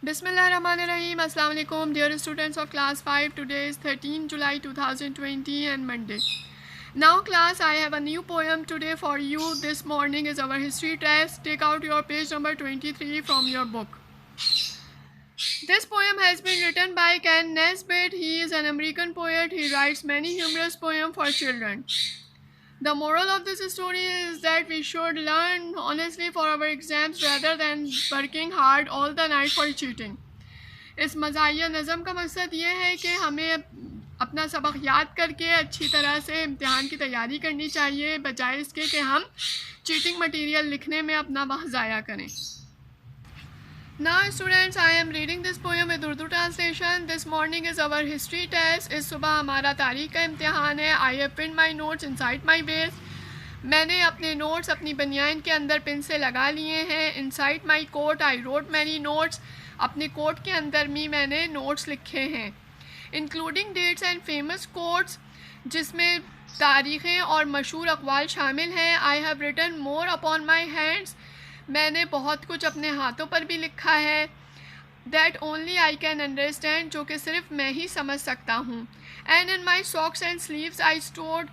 Bismillahirrahmanirrahim. Assalamu alaikum, dear students of class 5. Today is 13 July 2020 and Monday. Now class, I have a new poem today for you. This morning is our history test. Take out your page number 23 from your book. This poem has been written by Ken Nesbitt. He is an American poet. He writes many humorous poems for children. The moral of this story is that we should learn honestly for our exams rather than working hard all the night for cheating. इस मज़ाहिया नज़म का मकसद ये है कि हमें अपना सबक याद करके अच्छी तरह से इम्तिहान की तैयारी करनी चाहिए, बजाय इसके कि हम चीटिंग मटेरियल लिखने में अपना वक्त ज़ाया करें. Now students, I am reading this poem with Urdu translation. This morning is our history test. इस सुबह हमारा तारीख का इम्तिहान है. I have pinned my notes inside my waist. मैंने अपने नोट्स अपनी बनियान के अंदर पिन से लगा लिए हैं. Inside my coat I wrote many notes. अपने कोट के अंदर भी मैंने नोट्स लिखे हैं. Including dates and famous quotes, जिसमें तारीख़ें और मशहूर अक़वाल शामिल हैं. I have written more upon my hands. मैंने बहुत कुछ अपने हाथों पर भी लिखा है. That only I can understand, जो कि सिर्फ मैं ही समझ सकता हूँ. And in my socks and sleeves I stored,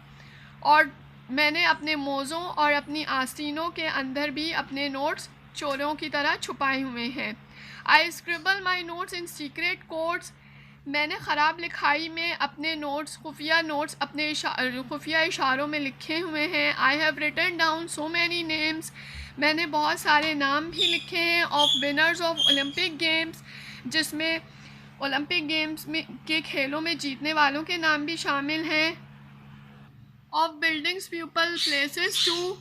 और मैंने अपने मोज़ों और अपनी आस्तीनों के अंदर भी अपने नोट्स चोरों की तरह छुपाए हुए हैं. I scribble my notes in secret codes. मैंने ख़राब लिखाई में अपने नोट्स अपने खुफिया इशारों में लिखे हुए हैं. I have written down so many names. मैंने बहुत सारे नाम भी लिखे हैं. Of winners of Olympic games, जिसमें ओलंपिक गेम्स में के खेलों में जीतने वालों के नाम भी शामिल हैं. Of buildings people places too,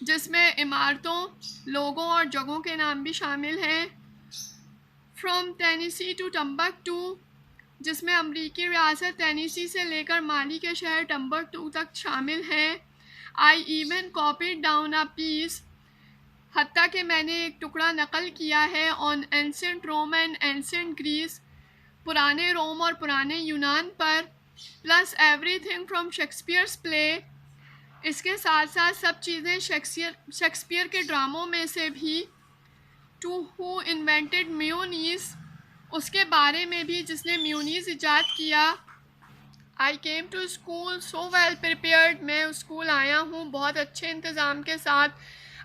जिसमें इमारतों, लोगों और जगहों के नाम भी शामिल हैं. फ्रॉम टेनेसी टू टम्बकटू, जिसमें अमरीकी रियासत टेनेसी से लेकर माली के शहर टम्बकटू तक शामिल हैं. I even copied down a piece, हत्ता कि मैंने एक टुकड़ा नकल किया है. On ancient Rome and ancient Greece, पुराने रोम और पुराने यूनान पर. Plus everything from Shakespeare's play, इसके साथ साथ सब चीज़ें शेक्सपियर के ड्रामों में से भी. टू हु इन्वेंटेड म्यूनीस, उसके बारे में भी जिसने म्यूनीस इजाद किया. I came to school so well prepared, मैं स्कूल आया हूँ बहुत अच्छे इंतज़ाम के साथ.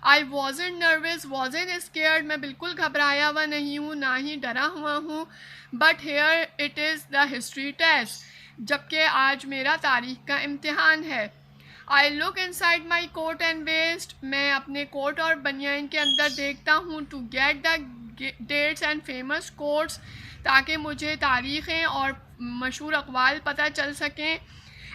I wasn't nervous wasn't scared, मैं बिल्कुल घबराया हुआ नहीं हूँ, ना ही डरा हुआ हूँ. But here it is the history test, जबकि आज मेरा तारीख का इम्तिहान है. I look inside my coat and vest, मैं अपने कोट और बनियान के अंदर देखता हूँ. To get the dates and famous quotes, ताकि मुझे तारीख़ें और मशहूर अक़वाल पता चल सकें.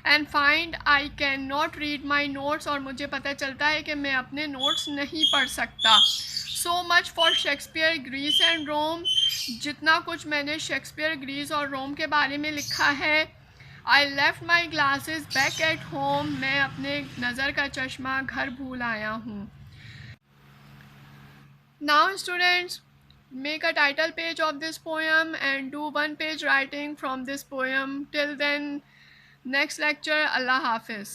And find I can not read my notes, और मुझे पता चलता है कि मैं अपने नोट्स नहीं पढ़ सकता. So much for Shakespeare Greece and Rome, जितना कुछ मैंने शेक्सपियर ग्रीस और रोम के बारे में लिखा है. I left my glasses back at home, मैं अपने नज़र का चश्मा घर भूल आया हूँ. Now students, make a title page of this poem and do one page writing from this poem. Till then, next lecture, Allah Hafiz.